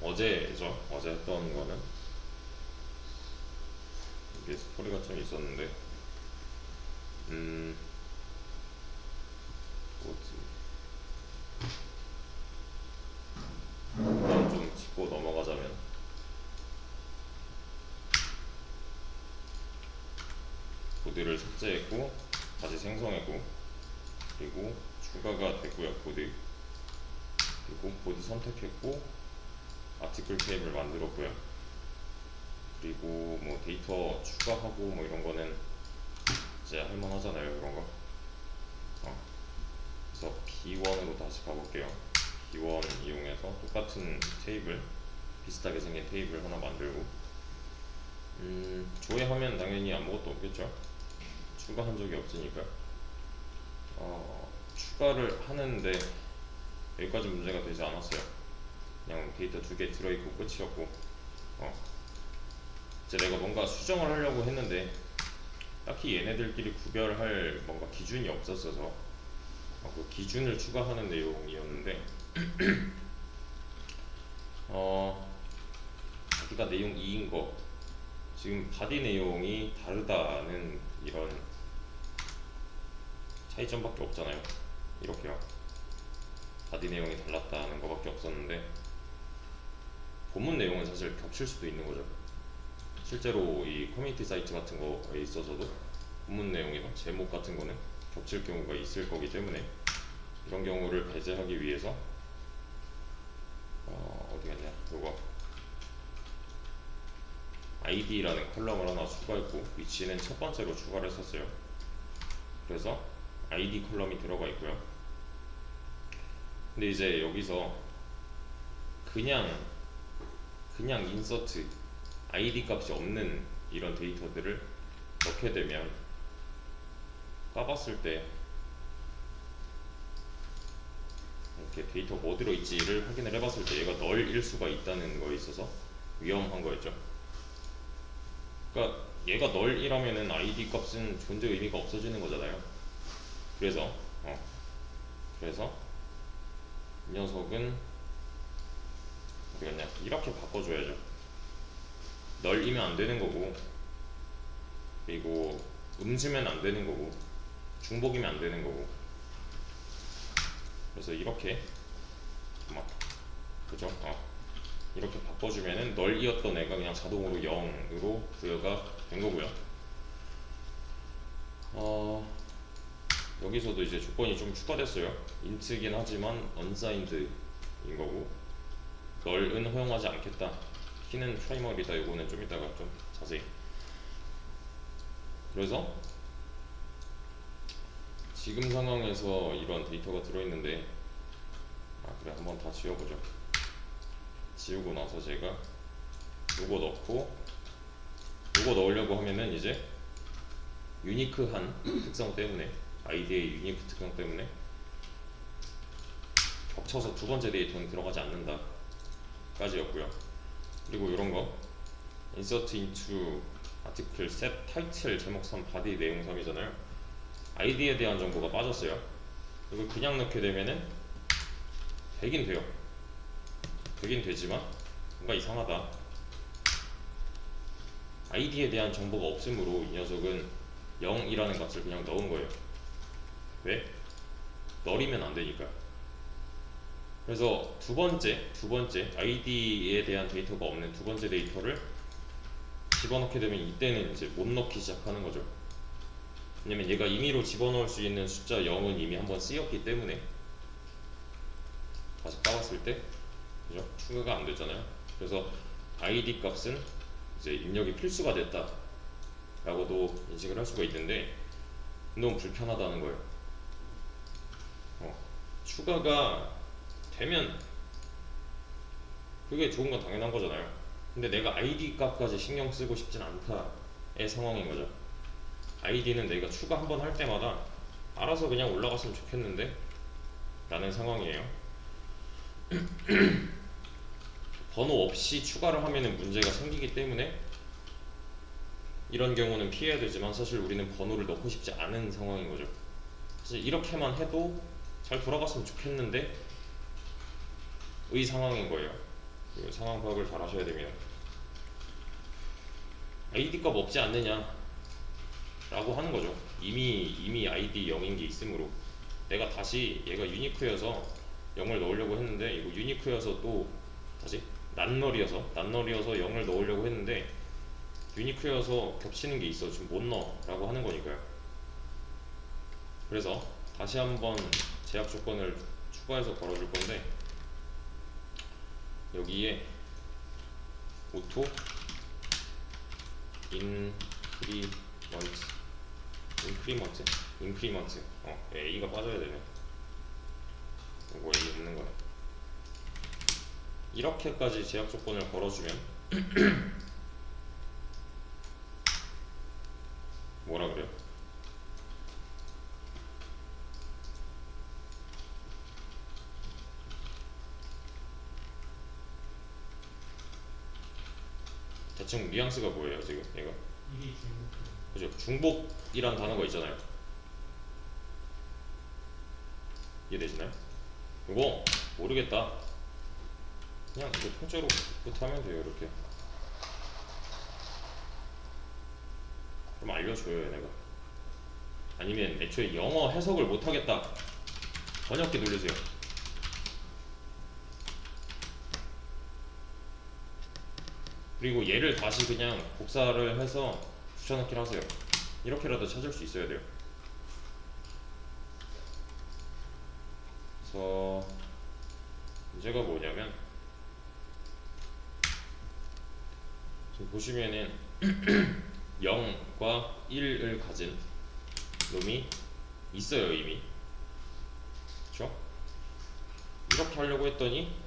어제죠. 어제 했던 거는 이게 스토리가 좀 있었는데, 음, 뭐지? 일단 좀 짚고 넘어가자면, 보드를 삭제했고, 다시 생성했고, 그리고 추가가 됐고요, 보드. 그리고 보드 선택했고, 아티클 테이블 만들었고요. 그리고 뭐 데이터 추가하고 뭐 이런 거는 이제 할만하잖아요, 이런 거. 그래서 B1으로 다시 가볼게요. B1 이용해서 똑같은 테이블, 비슷하게 생긴 테이블 하나 만들고, 조회하면 당연히 아무것도 없겠죠. 추가한 적이 없으니까. 추가를 하는데 여기까지 문제가 되지 않았어요. 그냥 데이터 2개 들어있고 끝이었고, 이제 내가 뭔가 수정을 하려고 했는데 딱히 얘네들끼리 구별할 뭔가 기준이 없었어서 그 기준을 추가하는 내용이었는데, 바디가 내용 2인 거, 지금 바디 내용이 다르다는 이런 차이점밖에 없잖아요. 이렇게요. 바디 내용이 달랐다는 거밖에 없었는데, 본문 내용은 사실 겹칠 수도 있는 거죠. 실제로 이 커뮤니티 사이트 같은 거에 있어서도 본문 내용이나 제목 같은 거는 겹칠 경우가 있을 거기 때문에, 이런 경우를 배제하기 위해서 어디 갔냐, 요거 id라는 컬럼을 하나 추가했고, 위치는 첫 번째로 추가를 했었어요. 그래서 id 컬럼이 들어가 있고요. 근데 이제 여기서 그냥 인서트 id 값이 없는 이런 데이터들을 넣게 되면, 까봤을 때 이렇게 데이터 뭐 들어있지를 확인을 해봤을 때 얘가 널일 수가 있다는 거에 있어서 위험한 거였죠. 그러니까 얘가 널이라면은 id 값은 존재 의미가 없어지는 거잖아요. 그래서 이 녀석은 어디갔냐, 이렇게 바꿔줘야죠. 널이면 안 되는 거고, 그리고 음수면 안 되는 거고, 중복이면 안 되는 거고. 그래서 이렇게 그죠? 이렇게 바꿔주면은 널이었던 애가 그냥 자동으로 0으로 부여가 된 거고요. 여기서도 이제 조건이 좀 추가됐어요. int긴 하지만 unsigned인 거고, 널은 허용하지 않겠다, 키는 프라이머리다. 이거는 좀 이따가 좀 자세히. 그래서 지금 상황에서 이런 데이터가 들어있는데, 그래, 한번 다 지워보죠. 지우고 나서 제가 요거 넣고, 요거 넣으려고 하면은 이제 유니크한 특성 때문에, 아이디의 유니크 특성 때문에 겹쳐서 두 번째 데이터는 들어가지 않는다 까지였고요. 그리고 이런거 insert into article set title 제목 3 body 내용 3이잖아요 아이디에 대한 정보가 빠졌어요. 이걸 그냥 넣게 되면은 되긴 돼요. 되긴 되지만 뭔가 이상하다. 아이디에 대한 정보가 없으므로 이 녀석은 0이라는 값을 그냥 넣은 거예요. 왜? 널이면 안 되니까. 그래서 두 번째 아이디에 대한 데이터가 없는 두 번째 데이터를 집어넣게 되면 이때는 이제 못 넣기 시작하는 거죠. 왜냐면 얘가 임의로 집어넣을 수 있는 숫자 0은 이미 한번 쓰였기 때문에, 다시 까봤을 때 그죠? 추가가 안 됐잖아요. 그래서 id 값은 이제 입력이 필수가 됐다 라고도 인식을 할 수가 있는데, 너무 불편하다는 거예요. 추가가 되면 그게 좋은 건 당연한 거잖아요. 근데 내가 id 값까지 신경 쓰고 싶진 않다의 상황인 거죠. id는 내가 추가 한번 할 때마다 알아서 그냥 올라갔으면 좋겠는데 라는 상황이에요. 번호 없이 추가를 하면은 문제가 생기기 때문에 이런 경우는 피해야 되지만, 사실 우리는 번호를 넣고 싶지 않은 상황인 거죠. 사실 이렇게만 해도 잘 돌아갔으면 좋겠는데 의 상황인 거예요. 이 상황 파악을 잘 하셔야 됩니다. ID 값 없지 않느냐 라고 하는 거죠. 이미 ID 0인 게 있으므로 내가 다시 얘가 유니크여서 0을 넣으려고 했는데 이거 유니크여서 또 다시 낱널이어서 0을 넣으려고 했는데 유니크여서 겹치는 게 있어 지금 못 넣어 라고 하는 거니까요. 그래서 다시 한번 제약 조건을 추가해서 걸어줄 건데 여기에 오토 인크리먼트 A가 빠져야 되네. 이거 A 없는 거네. 이렇게까지 제약 조건을 걸어주면 뭐라 그래요? 대충 뉘앙스가 뭐예요 지금 얘가? 일이 중복. 그죠? 중복이란 단어가 있잖아요. 이해되시나요? 이거 모르겠다. 그냥 이거 통째로부터 하면 돼요. 이렇게. 그럼 알려줘요 내가. 아니면 애초에 영어 해석을 못하겠다. 번역기 돌리세요. 그리고 얘를 다시 그냥 복사를 해서 붙여넣기를 하세요. 이렇게라도 찾을 수 있어야 돼요. 그래서 문제가 뭐냐면 지금 보시면은 0과 1을 가진 놈이 있어요 이미. 그쵸? 이렇게 하려고 했더니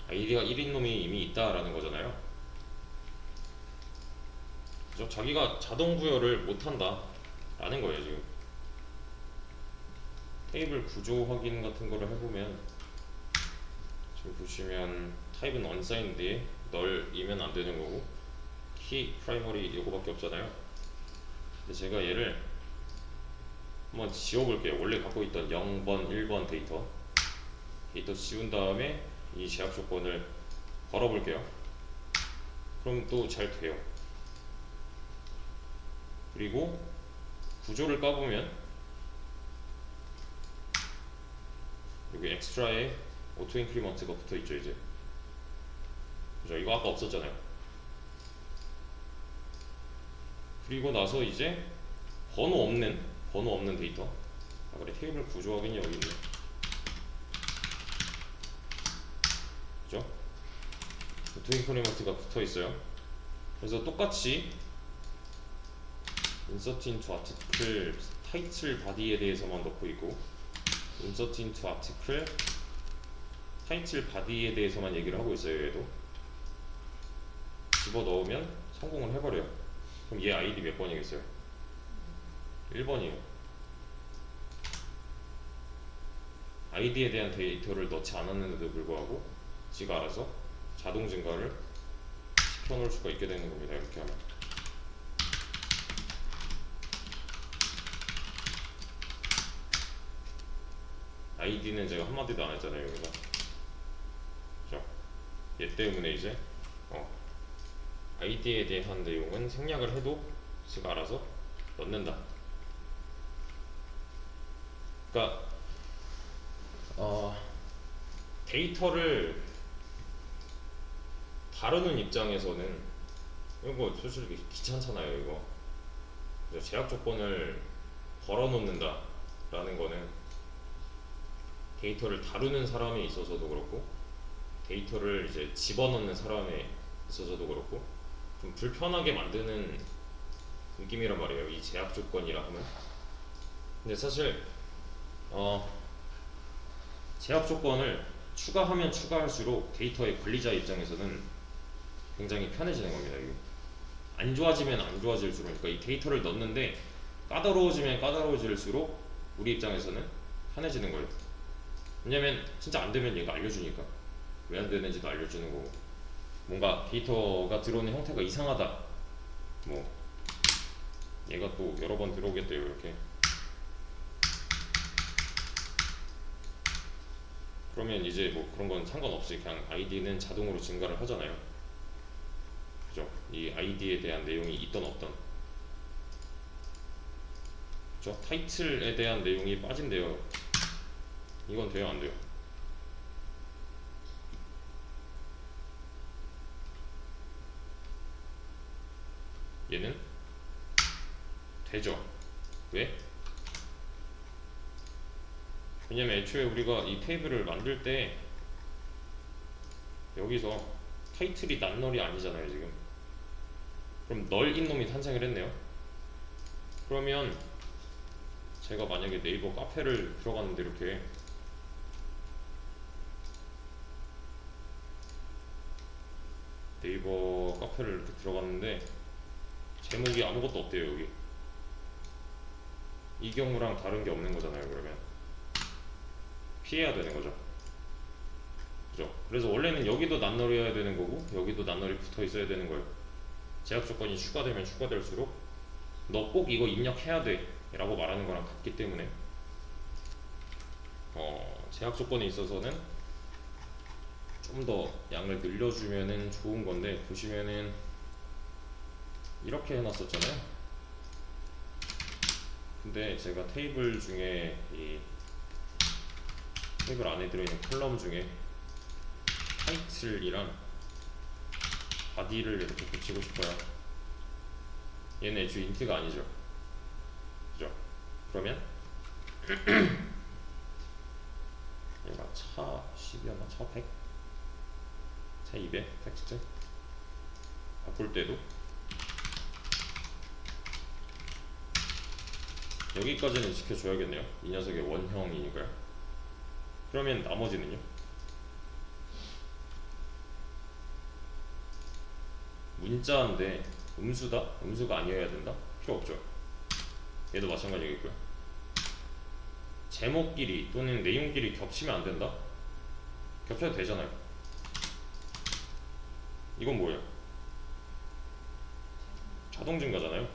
아이디가 1인 놈이 이미 있다라는 거잖아요. 그죠? 자기가 자동 구별을 못한다 라는 거예요 지금. 테이블 구조 확인 같은 거를 해보면 지금 보시면 타입은 unsigned에 널이면 안 되는 거고 key primary 요거밖에 없잖아요. 근데 제가 얘를 한번 지워볼게요. 원래 갖고 있던 0번 1번 데이터 지운 다음에 이 제약 조건을 걸어볼게요. 그럼 또 잘 돼요. 그리고 구조를 까보면 여기 엑스트라에 오토 인크리먼트가 붙어있죠 이제. 그죠? 이거 아까 없었잖아요. 그리고 나서 이제 번호 없는 데이터. 아 그래 테이블 구조 확인이 여기 있네. 그죠? 오토 인크리먼트가 붙어있어요. 그래서 똑같이 insert into article 타이틀 바디에 대해서만 넣고 있고 insert into article 타이틀 바디에 대해서만 얘기를 하고 있어요. 얘도 집어넣으면 성공을 해버려요. 그럼 얘 아이디 몇 번이겠어요? 1번이에요. 아이디에 대한 데이터를 넣지 않았는데도 불구하고 지가 알아서 자동 증가를 시켜놓을 수가 있게 되는 겁니다. 이렇게 하면 아이디는 제가 한마디도 안 했잖아요. 여기가 그죠? 얘 때문에 이제 아이디에 대한 내용은 생략을 해도 지가 알아서 넣는다. 그러니까 데이터를 다루는 입장에서는 이거 솔직히 귀찮잖아요. 이거 제약 조건을 걸어놓는다 라는 거는 데이터를 다루는 사람에 있어서도 그렇고 데이터를 이제 집어넣는 사람에 있어서도 그렇고 좀 불편하게 만드는 느낌이란 말이에요. 이 제약 조건이라 하면. 근데 사실 제약 조건을 추가하면 추가할수록 데이터의 관리자 입장에서는 굉장히 편해지는 겁니다. 이게 안 좋아지면 안 좋아질수록, 그러니까 이 데이터를 넣는데 까다로워지면 까다로워질수록 우리 입장에서는 편해지는 거예요. 왜냐면 진짜 안 되면 얘가 알려주니까 왜 안 되는지도 알려주는 거고, 뭔가 데이터가 들어오는 형태가 이상하다, 뭐 얘가 또 여러 번 들어오겠대요. 이렇게 그러면 이제 뭐 그런 건 상관없이 그냥 아이디는 자동으로 증가를 하잖아요. 그죠? 이 아이디에 대한 내용이 있던 없던, 그죠? 타이틀에 대한 내용이 빠진대요. 이건 돼요, 안 돼요? 얘는 되죠. 왜? 왜냐면 애초에 우리가 이 테이블을 만들 때 여기서 타이틀이 낱널이 아니잖아요 지금. 그럼 널인 놈이 탄생을 했네요. 그러면 제가 만약에 네이버 카페를 들어갔는데 이렇게 네이버 카페를 이렇게 들어갔는데 제목이 아무것도 없대요 여기. 이 경우랑 다른 게 없는 거잖아요. 그러면 피해야 되는 거죠. 그죠? 그래서 원래는 여기도 낱널이어야 되는 거고 여기도 낱널이 붙어 있어야 되는 거예요. 제약 조건이 추가되면 추가될수록 너 꼭 이거 입력해야 돼 라고 말하는 거랑 같기 때문에 제약 조건에 있어서는 좀 더 양을 늘려주면은 좋은 건데, 보시면은 이렇게 해놨었잖아요. 근데 제가 테이블 중에 이 테이블 안에 들어있는 컬럼 중에 타이틀이랑 바디를 이렇게 붙이고 싶어요. 얘는 애초에 인트가 아니죠. 그죠? 그러면 얘가 차 10이었나? 차 100? 차 200? 텍스트 바꿀 때도 여기까지는 지켜줘야겠네요. 이 녀석의 원형이니까요. 그러면 나머지는요? 문자인데 음수다? 음수가 아니어야 된다? 필요 없죠. 얘도 마찬가지겠고요. 제목끼리 또는 내용끼리 겹치면 안 된다? 겹쳐도 되잖아요. 이건 뭐예요? 자동 증가잖아요.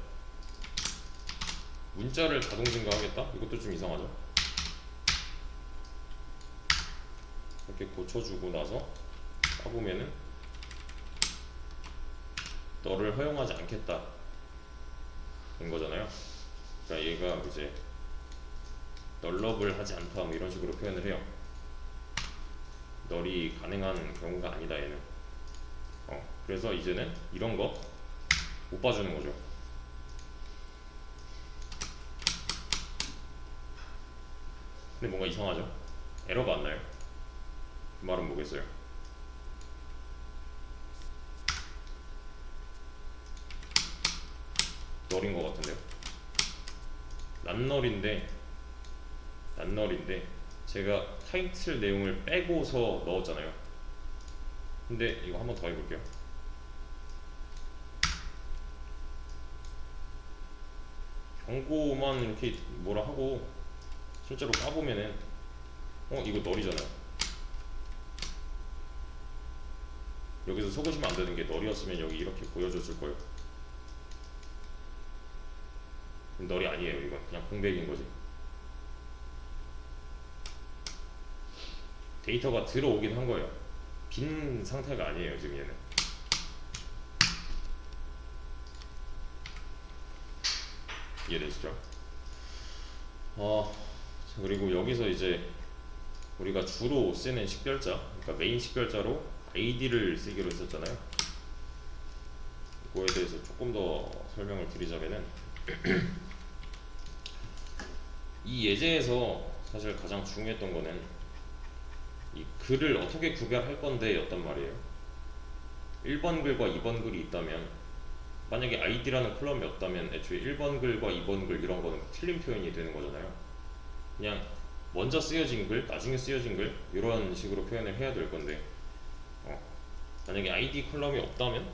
문자를 자동 증가하겠다? 이것도 좀 이상하죠? 이렇게 고쳐주고 나서 까보면은 너를 허용하지 않겠다 인 거잖아요. 그러니까 얘가 이제 널럽을 하지 않다 뭐 이런 식으로 표현을 해요. 널이 가능한 경우가 아니다 얘는. 그래서 이제는 이런 거 못 봐주는 거죠. 근데 뭔가 이상하죠? 에러가 안 나요. 그 말은 뭐겠어요? 널인 것 같은데요? 낱널인데 제가 타이틀 내용을 빼고서 넣었잖아요. 근데 이거 한번 더 해볼게요. 경고만 이렇게 뭐라 하고 실제로 까보면은 이거 널이잖아요. 여기서 속으시면 안 되는 게 널이었으면 여기 이렇게 보여줬을 거예요. 널이 아니에요. 이건 그냥 공백인 거지. 데이터가 들어오긴 한 거예요. 빈 상태가 아니에요 지금 얘는. 이해되시죠? 자, 그리고 여기서 이제 우리가 주로 쓰는 식별자, 그러니까 메인 식별자로 id를 쓰기로 했었잖아요. 이거에 대해서 조금 더 설명을 드리자면은 이 예제에서 사실 가장 중요했던 거는 이 글을 어떻게 구별할 건데 였단 말이에요. 1번 글과 2번 글이 있다면, 만약에 id라는 컬럼이 없다면 애초에 1번 글과 2번 글 이런 거는 틀린 표현이 되는 거잖아요. 그냥 먼저 쓰여진 글, 나중에 쓰여진 글 이런 식으로 표현을 해야 될 건데, 만약에 id 컬럼이 없다면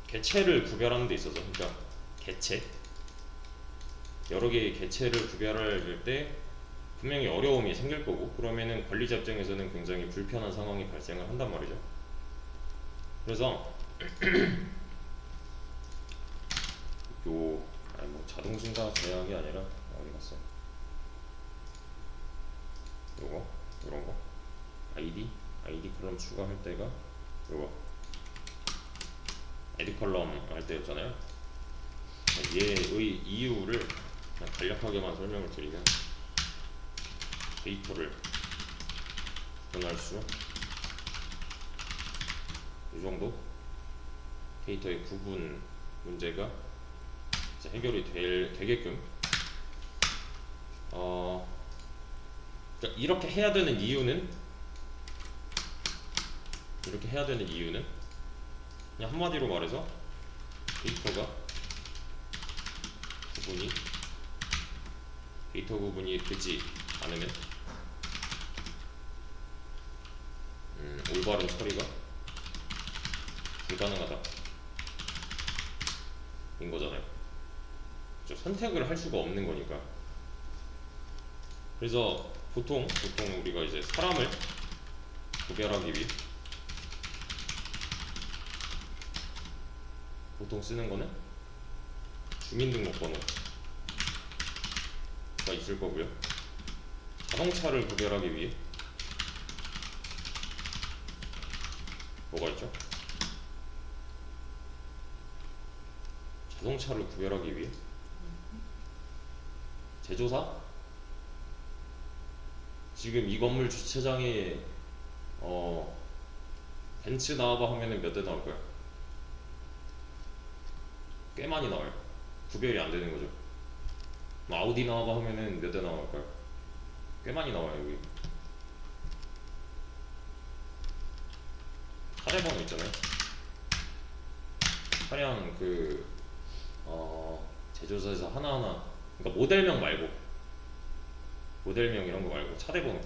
개체를 구별하는 데 있어서, 그러니까 개체, 여러 개의 개체를 구별할 때 분명히 어려움이 생길 거고, 그러면은 관리자 입장에서는 굉장히 불편한 상황이 발생을 한단 말이죠. 그래서 뭐 자동 증가 제약이 아니라 어디 갔어? 요거 이런 거 아이디 컬럼 추가할 때가 요거 에디 컬럼 할 때였잖아요. 얘의 이유를 그냥 간략하게만 설명을 드리면 데이터를 변할수록 이 정도 데이터의 구분 문제가 이제 해결이 되게끔 그러니까 이렇게 해야 되는 이유는 그냥 한마디로 말해서 데이터 구분이 되지 않으면 올바른 처리가 불가능하다 인 거잖아요. 선택을 할 수가 없는 거니까. 그래서 보통 우리가 이제 사람을 구별하기 위해 보통 쓰는 거는 주민등록번호가 있을 거고요. 자동차를 구별하기 위해 뭐가 있죠? 자동차를 구별하기 위해 제조사? 지금 이 건물 주차장에 벤츠 나와봐 하면은 몇 대 나올까요? 꽤 많이 나와요. 구별이 안 되는 거죠. 아우디 나와봐 하면은 몇 대 나올까요? 꽤 많이 나와요. 여기 차례 번호 있잖아요. 차량 제조사에서 하나하나, 그러니까 모델명 말고, 모델명 이런 거 말고 차대 번호.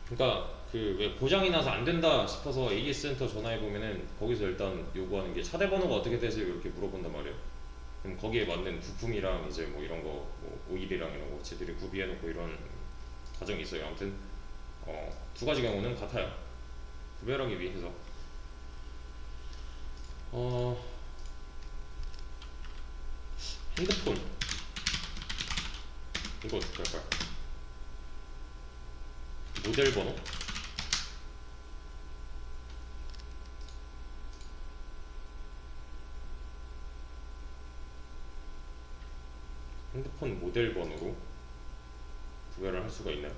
그러니까 그 왜 고장이 나서 안 된다 싶어서 AS 센터 전화해 보면은 거기서 일단 요구하는 게 차대 번호가 어떻게 되세요? 이렇게 물어본단 말이에요. 그럼 거기에 맞는 부품이랑 이제 뭐 이런 거, 뭐 오일이랑 이런 거 쟤들이 구비해 놓고 이런 과정이 있어요. 아무튼 두 가지 경우는 같아요. 구별하기 위해서 핸드폰 이거 어떻게 할까요? 모델 번호? 핸드폰 모델 번호로 구별을 할 수가 있나요?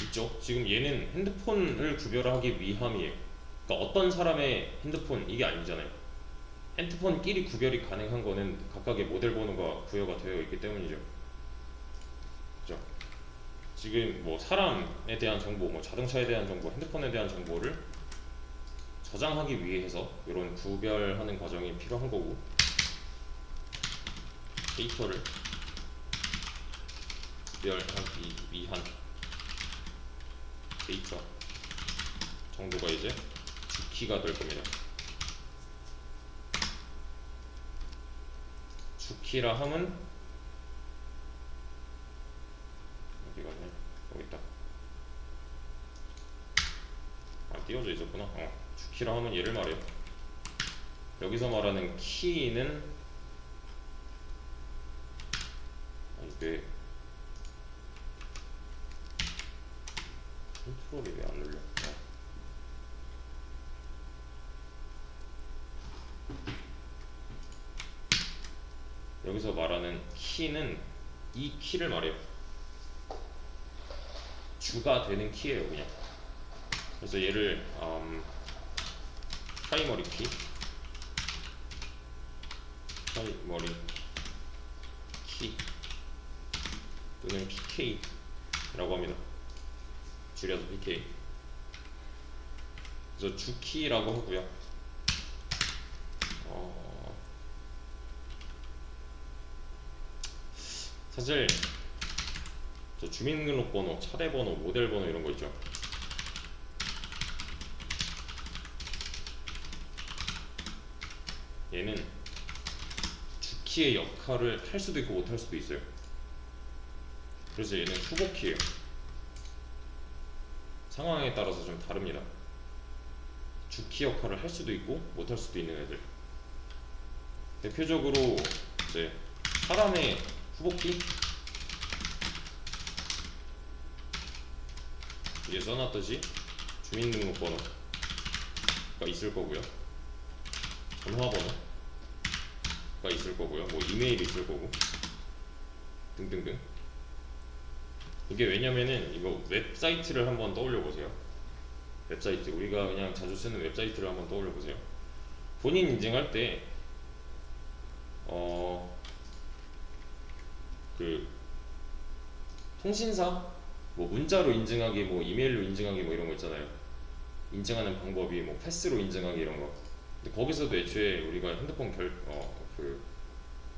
있죠. 지금 얘는 핸드폰을 구별하기 위함이에요. 그러니까 어떤 사람의 핸드폰 이게 아니잖아요. 핸드폰끼리 구별이 가능한 거는 각각의 모델 번호가 부여가 되어 있기 때문이죠. 그죠? 지금 뭐 사람에 대한 정보, 뭐 자동차에 대한 정보, 핸드폰에 대한 정보를 저장하기 위해서 이런 구별하는 과정이 필요한 거고, 데이터를 구별하기 위한 데이터 정도가 이제 주키가 될 겁니다. 주키라 함은 어디 갔냐? 여기 있다. 띄워져 있었구나. 주키라 함은 얘를 말해요. 여기서 말하는 키는 이게 컨트롤이 왜 안 눌려? 여기서 말하는 키는 이 키를 말해요. 주가 되는 키예요, 그냥. 그래서 얘를 프라이머리 키, 또는 PK라고 합니다. 줄여서 PK. 그래서 주키라고 하고요. 사실 저 주민등록번호, 차례번호, 모델번호 이런 거 있죠. 얘는 주키의 역할을 할 수도 있고 못할 수도 있어요. 그래서 얘는 후보키예요. 상황에 따라서 좀 다릅니다. 주키 역할을 할 수도 있고 못할 수도 있는 애들. 대표적으로 이제 사람의 후보키, 위에 써놨듯이 주민등록번호가 있을 거고요, 전화번호가 있을 거고요, 뭐 이메일이 있을 거고 등등등. 이게 왜냐면은 이거 웹사이트를 한번 떠올려 보세요. 웹사이트, 우리가 그냥 자주 쓰는 웹사이트를 한번 떠올려 보세요. 본인 인증할 때 그 통신사 뭐 문자로 인증하기, 뭐 이메일로 인증하기, 뭐 이런 거 있잖아요. 인증하는 방법이 뭐 패스로 인증하기 이런 거. 근데 거기서도 애초에 우리가 핸드폰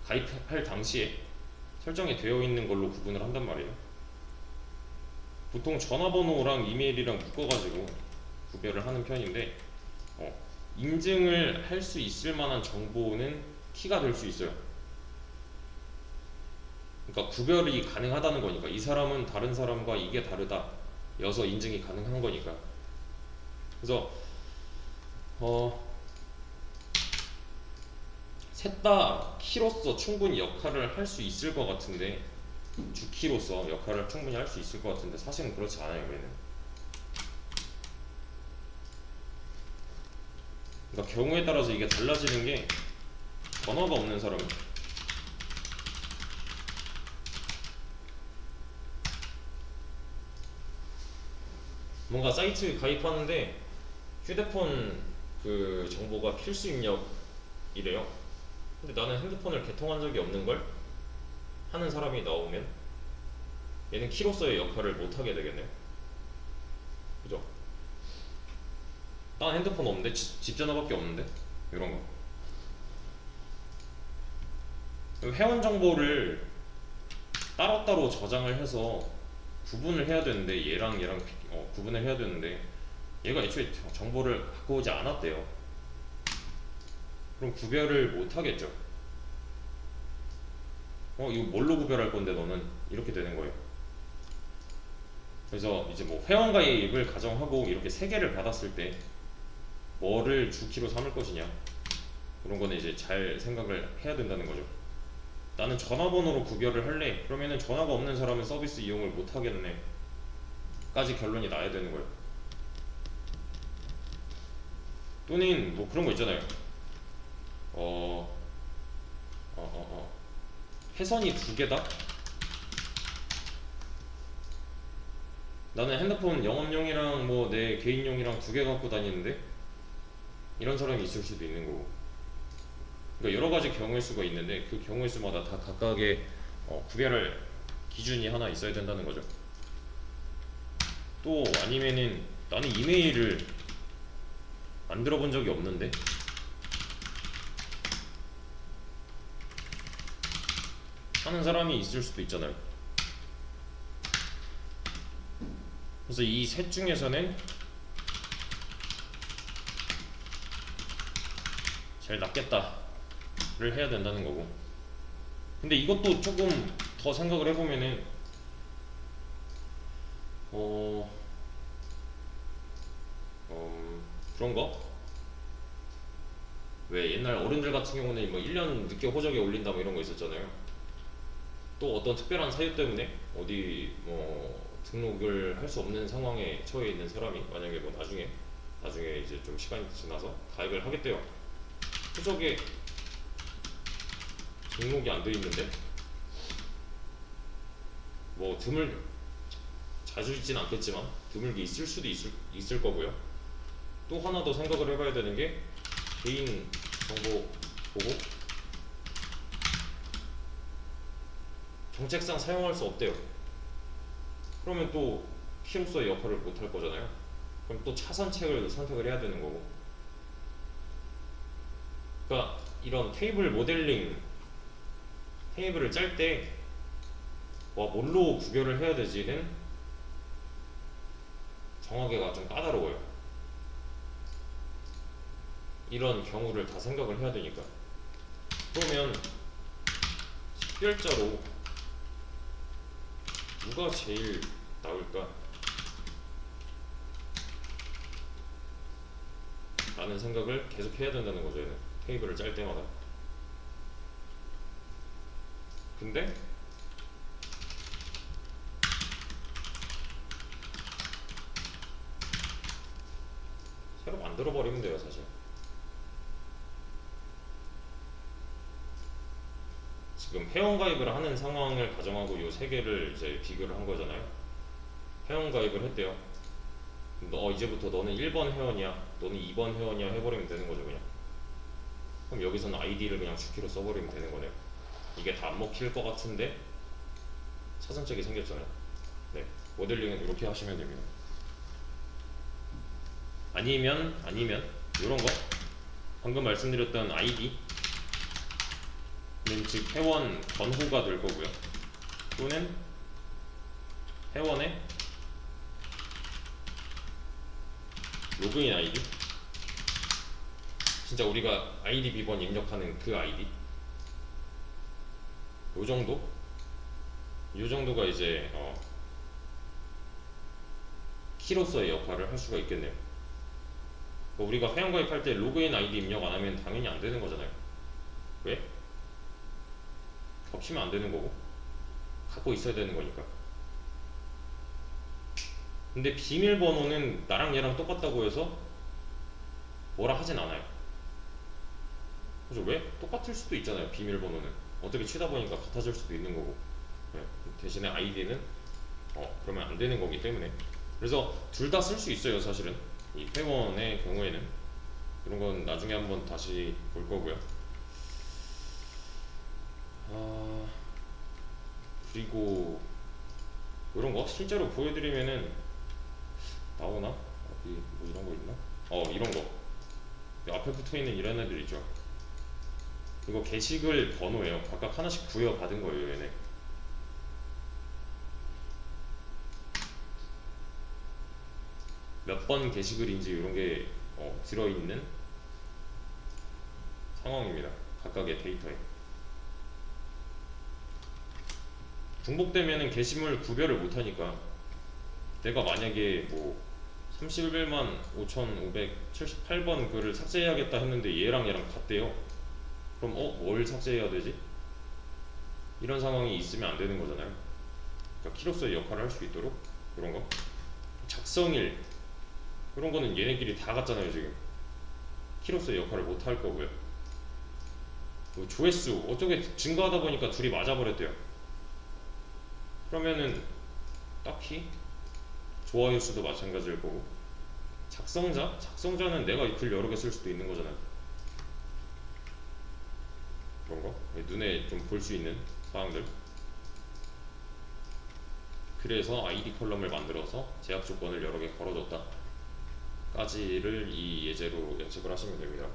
가입할 당시에 설정이 되어 있는 걸로 구분을 한단 말이에요. 보통 전화번호랑 이메일이랑 묶어가지고 구별을 하는 편인데, 인증을 할 수 있을 만한 정보는 키가 될 수 있어요. 그러니까 구별이 가능하다는 거니까, 이 사람은 다른 사람과 이게 다르다 여서 인증이 가능한 거니까. 그래서 셋 다 키로서 충분히 역할을 할 수 있을 것 같은데, 주키로서 역할을 충분히 할 수 있을 것 같은데 사실은 그렇지 않아요. 얘는 그러니까 경우에 따라서 이게 달라지는 게, 번호가 없는 사람은 뭔가 사이트 가입하는데 휴대폰 그 정보가 필수 입력이래요. 근데 나는 핸드폰을 개통한 적이 없는 걸 하는 사람이 나오면 얘는 키로서의 역할을 못 하게 되겠네요. 그죠? 난 핸드폰 없는데, 집 전화밖에 없는데, 이런 거. 회원 정보를 따로따로 저장을 해서 구분을 해야 되는데, 얘랑 구분을 해야 되는데 얘가 애초에 정보를 갖고 오지 않았대요. 그럼 구별을 못 하겠죠. 이거 뭘로 구별할 건데 너는, 이렇게 되는 거예요. 그래서 이제 뭐 회원 가입을 가정하고 이렇게 세 개를 받았을 때 뭐를 주키로 삼을 것이냐, 그런 거는 이제 잘 생각을 해야 된다는 거죠. 나는 전화번호로 구별을 할래, 그러면은 전화가 없는 사람은 서비스 이용을 못 하겠네 까지 결론이 나야 되는 거예요. 또는 뭐 그런 거 있잖아요. 회선이 두 개다? 나는 핸드폰 영업용이랑 뭐 내 개인용이랑 두 개 갖고 다니는데, 이런 사람이 있을 수도 있는 거고. 그러니까 여러 가지 경우의 수가 있는데, 그 경우의 수마다 다 각각의 구별할 기준이 하나 있어야 된다는 거죠. 또 아니면은 나는 이메일을 만들어 본 적이 없는데 하는 사람이 있을 수도 있잖아요. 그래서 이 셋 중에서는 제일 낫겠다를 해야 된다는 거고. 근데 이것도 조금 더 생각을 해보면은 그런 거? 왜 옛날 어른들 같은 경우는 뭐 1년 늦게 호적에 올린다 뭐 이런 거 있었잖아요. 또 어떤 특별한 사유 때문에 어디 뭐 등록을 할 수 없는 상황에 처해 있는 사람이 만약에 뭐 나중에 이제 좀 시간이 지나서 가입을 하겠대요. 호적에 등록이 안 돼 있는데, 뭐 자주 있진 않겠지만 드물게 있을 수도 있을 거고요. 또 하나 더 생각을 해봐야 되는 게, 개인 정보 보호, 정책상 사용할 수 없대요. 그러면 또 키로서의 역할을 못 할 거잖아요. 그럼 또 차선책을 선택을 해야 되는 거고. 그러니까 이런 테이블 모델링, 테이블을 짤 때 뭘로 구별을 해야 되지는 정하기가 좀 까다로워요. 이런 경우를 다 생각을 해야 되니까. 그러면 식별자로 누가 제일 나을까? 라는 생각을 계속 해야 된다는 거죠. 얘는 테이블을 짤 때마다. 근데 만들어 버리면 돼요 사실. 지금 회원가입을 하는 상황을 가정하고 요 세 개를 이제 비교를 한 거잖아요. 회원가입을 했대요. 너 이제부터 너는 1번 회원이야, 너는 2번 회원이야 해버리면 되는 거죠 그냥. 그럼 여기서는 아이디를 그냥 주키로 써버리면 되는 거네요. 이게 다 안 먹힐 것 같은데 차선책이 생겼잖아요. 네, 모델링은 이렇게 하시면 됩니다. 아니면 이런 거 방금 말씀드렸던 아이디는 즉 회원 번호가 될 거고요. 또는 회원의 로그인 아이디, 진짜 우리가 아이디 비번 입력하는 그 아이디, 요 정도? 요 정도가 이제 키로서의 역할을 할 수가 있겠네요. 그러니까 우리가 회원가입할 때 로그인 아이디 입력 안 하면 당연히 안 되는 거잖아요. 왜? 겹치면 안 되는 거고 갖고 있어야 되는 거니까. 근데 비밀번호는 나랑 얘랑 똑같다고 해서 뭐라 하진 않아요. 그래서 왜? 똑같을 수도 있잖아요. 비밀번호는 어떻게 치다 보니까 같아질 수도 있는 거고. 네. 대신에 아이디는 그러면 안 되는 거기 때문에. 그래서 둘 다 쓸 수 있어요 사실은. 이 회원의 경우에는 이런 건 나중에 한번 다시 볼 거고요. 그리고 이런 거 실제로 보여드리면은 나오나? 어디 뭐 이런 거 있나? 이런 거 앞에 붙어있는 이런 애들 있죠. 이거 게시글 번호예요. 각각 하나씩 부여받은 거예요 얘네. 몇 번 게시글인지 이런 게 들어있는 상황입니다. 각각의 데이터에. 중복되면은 게시물 구별을 못하니까 내가 만약에 뭐 31만 5,578번 글을 삭제해야겠다 했는데 얘랑 같대요. 그럼 뭘 삭제해야 되지? 이런 상황이 있으면 안 되는 거잖아요. 그러니까 키로서의 역할을 할 수 있도록 이런 거. 작성일 이런 거는 얘네끼리 다 같잖아요 지금. 키로서의 역할을 못 할 거고요. 뭐 조회수 어떻게 증가하다 보니까 둘이 맞아버렸대요. 그러면은 딱히 좋아요 수도 마찬가지일 거고. 작성자는 내가 글 여러 개 쓸 수도 있는 거잖아요. 그런 거 눈에 좀 볼 수 있는 사항들. 그래서 아이디 컬럼을 만들어서 제약 조건을 여러 개 걸어줬다 까지를 이 예제로 연습을 하시면 됩니다.